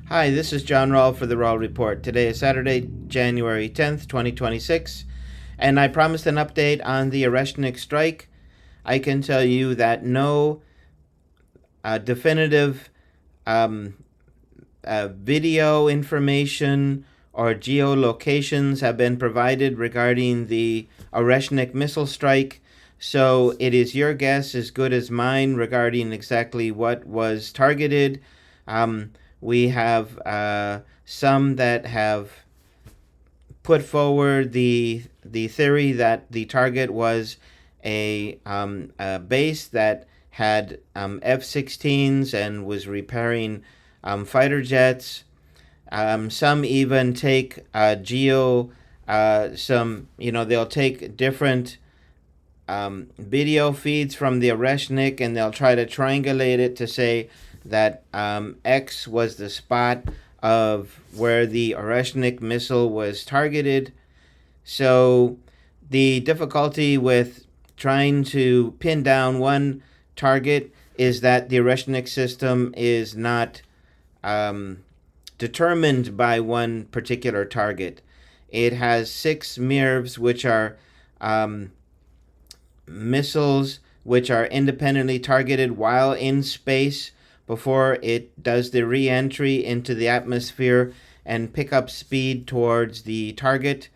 Hi, this is John Rowell for the Rowell Report. Today is Saturday, January 10th, 2026, and I promised an update on the Oreshnik strike. I can tell you that no definitive um, video information or geolocations have been provided regarding the Oreshnik missile strike. So it is your guess as good as mine regarding exactly what was targeted. We have some that have put forward the theory that the target was a base that had F-16s and was repairing fighter jets. Some even take they'll take different video feeds from the Oreshnik and they'll try to triangulate it to say that X was the spot of where the Oreshnik missile was targeted. So the difficulty with trying to pin down one target is that the Oreshnik system is not determined by one particular target. It has 6 MIRVs, which are missiles which are independently targeted while in space before it does the re-entry into the atmosphere and pick up speed towards the target.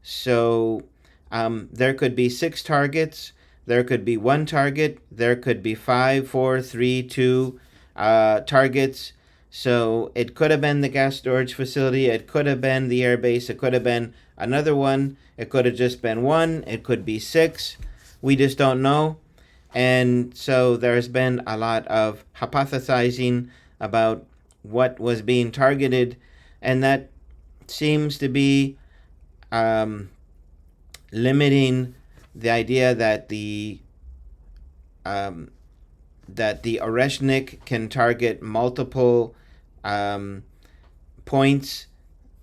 So there could be 6 targets, there could be 1 target, there could be 5, 4, 3, 2 targets. So it could have been the gas storage facility, it could have been the airbase, it could have been another one, it could have just been 1, it could be 6. We just don't know. And so there's been a lot of hypothesizing about what was being targeted, and that seems to be limiting the idea that the Oreshnik can target multiple points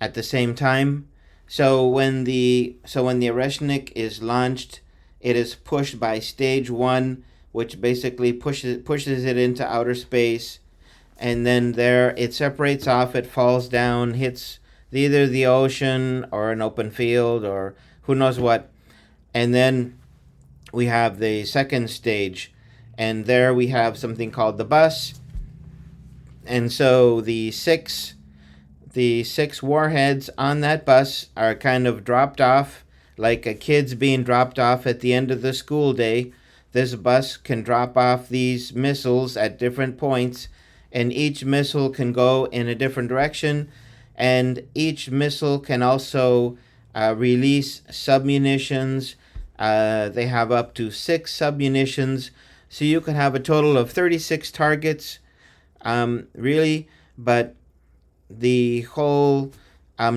at the same time. So when the Oreshnik is launched, it is pushed by stage 1, which basically pushes it into outer space, and then there it separates off, it falls down, hits either the ocean or an open field or who knows what. And then we have the second stage, and there we have something called the bus. And so the six warheads on that bus are kind of dropped off like a kid's being dropped off at the end of the school day. This bus can drop off these missiles at different points, and each missile can go in a different direction, and each missile can also release submunitions. They have up to 6 submunitions, so you can have a total of 36 targets, really, but the whole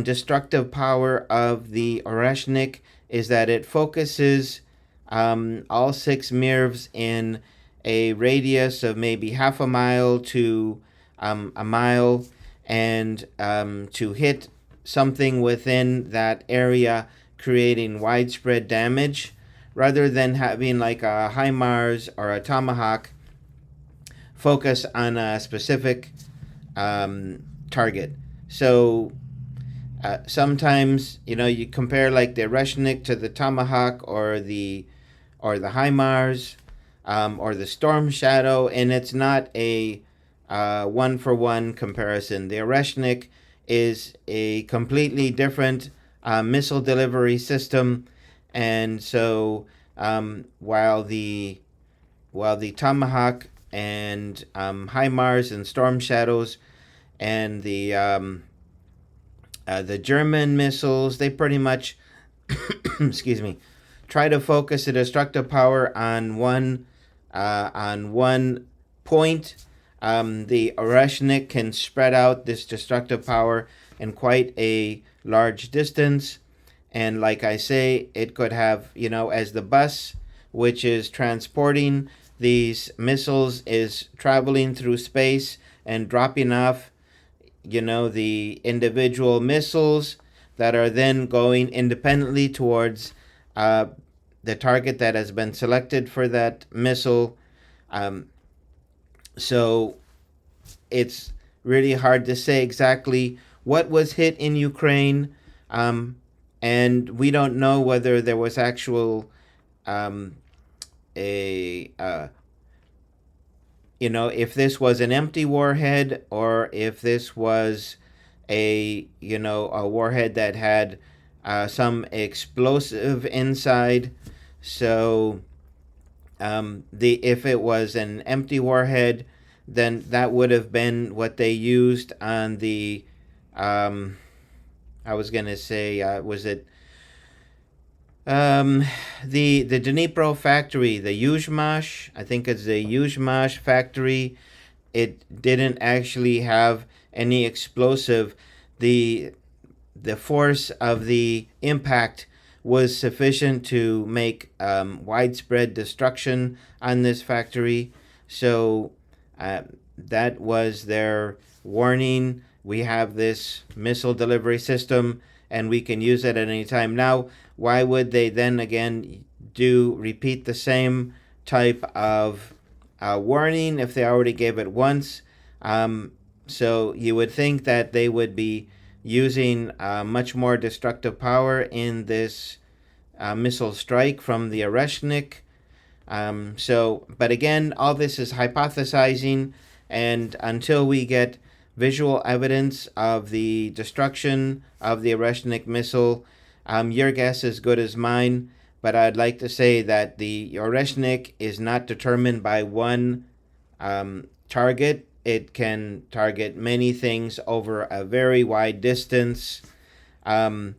destructive power of the Oreshnik is that it focuses all 6 MIRVs in a radius of maybe half a mile to a mile, and to hit something within that area, creating widespread damage, rather than having like a HIMARS or a Tomahawk focus on a specific target. So sometimes you compare like the Oreshnik to the Tomahawk or the HIMARS or the Storm Shadow, and it's not a one-for-one comparison. The Oreshnik is a completely different missile delivery system, and so while the Tomahawk and HIMARS and Storm Shadows and the German missiles, they pretty much excuse me, try to focus the destructive power on one point. The Oreshnik can spread out this destructive power in quite a large distance, and like I say, it could have, as the bus which is transporting these missiles is traveling through space and dropping off the individual missiles that are then going independently towards the target that has been selected for that missile. So it's really hard to say exactly what was hit in Ukraine, and we don't know whether there was actual um, a if this was an empty warhead or if this was a warhead that had some explosive inside. So if it was an empty warhead, then that would have been what they used on the I was gonna say was it the Dnipro factory, the Yuzhmash, I think it's the Yuzhmash factory. It didn't actually have any explosive. The force of the impact was sufficient to make widespread destruction on this factory. So that was their warning. We have this missile delivery system and we can use it at any time. Now, why would they then again repeat the same type of warning if they already gave it once? So you would think that they would be using much more destructive power in this missile strike from the Oreshnik. But again, all this is hypothesizing, and until we get visual evidence of the destruction of the Oreshnik missile, your guess is good as mine. But I'd like to say that the Oreshnik is not determined by one target. It can target many things over a very wide distance. And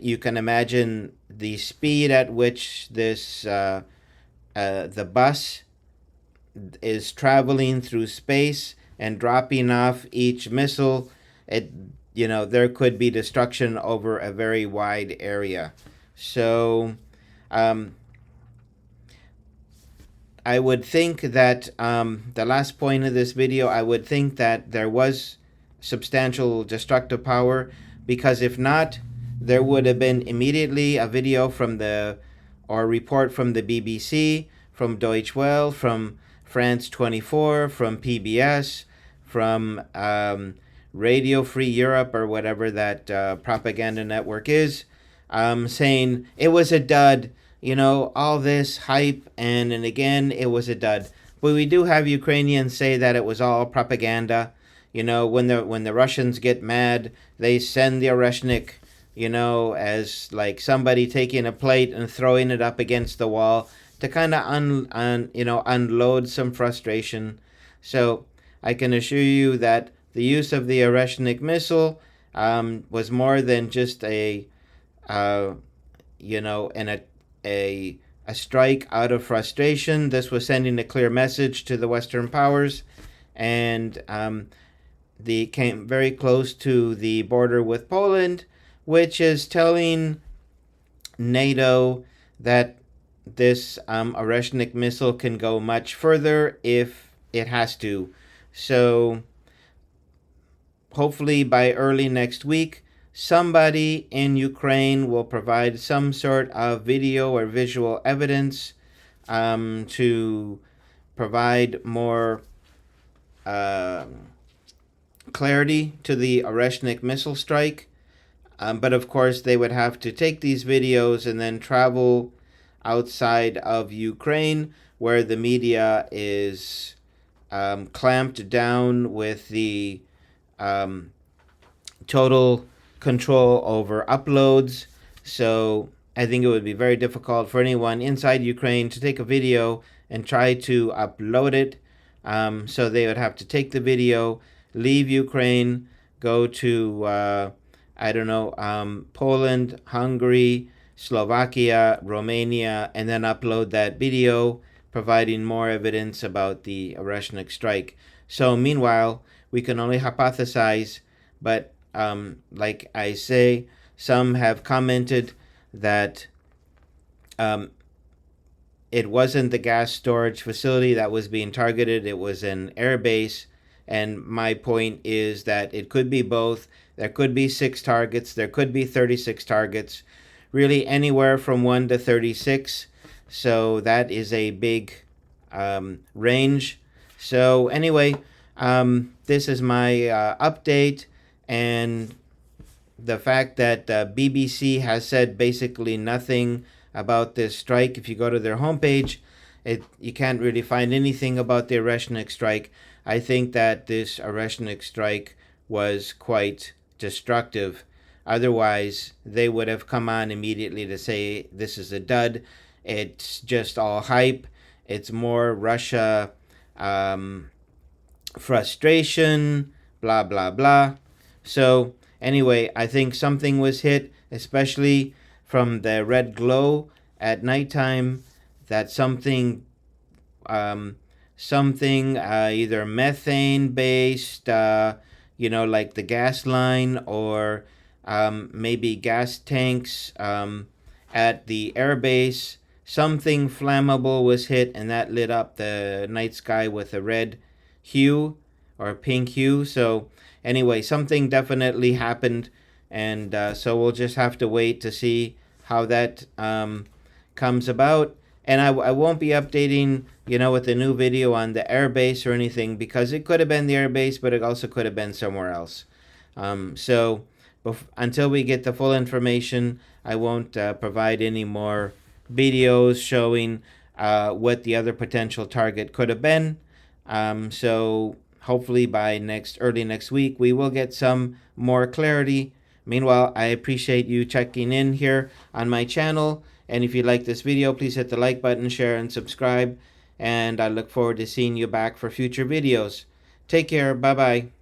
you can imagine the speed at which the bus is traveling through space and dropping off each missile. There could be destruction over a very wide area. So I would think that the last point of this video, I would think that there was substantial destructive power, because if not, there would have been immediately a video or report from the BBC, from Deutsche Welle, from France 24, from PBS, from Radio Free Europe, or whatever that propaganda network is, saying it was a dud, all this hype, and again, it was a dud. But we do have Ukrainians say that it was all propaganda. When the Russians get mad, they send the Oreshnik, as like somebody taking a plate and throwing it up against the wall to kind of unload some frustration. So I can assure you that the use of the Oreshnik missile was more than just a strike out of frustration. This was sending a clear message to the Western powers, and they came very close to the border with Poland, which is telling NATO that this Oreshnik missile can go much further if it has to. So hopefully by early next week, somebody in Ukraine will provide some sort of video or visual evidence to provide more clarity to the Oreshnik missile strike. But of course, they would have to take these videos and then travel outside of Ukraine, where the media is clamped down with the total control over uploads. So I think it would be very difficult for anyone inside Ukraine to take a video and try to upload it. So they would have to take the video, leave Ukraine, go to Poland, Hungary, Slovakia, Romania, and then upload that video, providing more evidence about the Oreshnik strike. So meanwhile, we can only hypothesize, but like I say, some have commented that it wasn't the gas storage facility that was being targeted, it was an airbase. And my point is that it could be both. There could be 6 targets, there could be 36 targets, really anywhere from 1 to 36. So that is a big range. So anyway, this is my update, and the fact that BBC has said basically nothing about this strike. If you go to their homepage, you can't really find anything about the Oreshnik strike. I think that this Oreshnik strike was quite destructive. Otherwise, they would have come on immediately to say this is a dud. It's just all hype. It's more Russia frustration, blah, blah, blah. So, anyway, I think something was hit, especially from the red glow at nighttime, that something either methane based, like the gas line, or maybe gas tanks at the airbase. Something flammable was hit, and that lit up the night sky with a red hue or pink hue. So anyway, something definitely happened, and so we'll just have to wait to see how that comes about. And I won't be updating, with a new video on the airbase or anything, because it could have been the airbase, but it also could have been somewhere else. So until we get the full information, I won't provide any more videos showing what the other potential target could have been. So hopefully by early next week, we will get some more clarity. Meanwhile, I appreciate you checking in here on my channel. And if you like this video, please hit the like button, share, and subscribe. And I look forward to seeing you back for future videos. Take care. Bye-bye.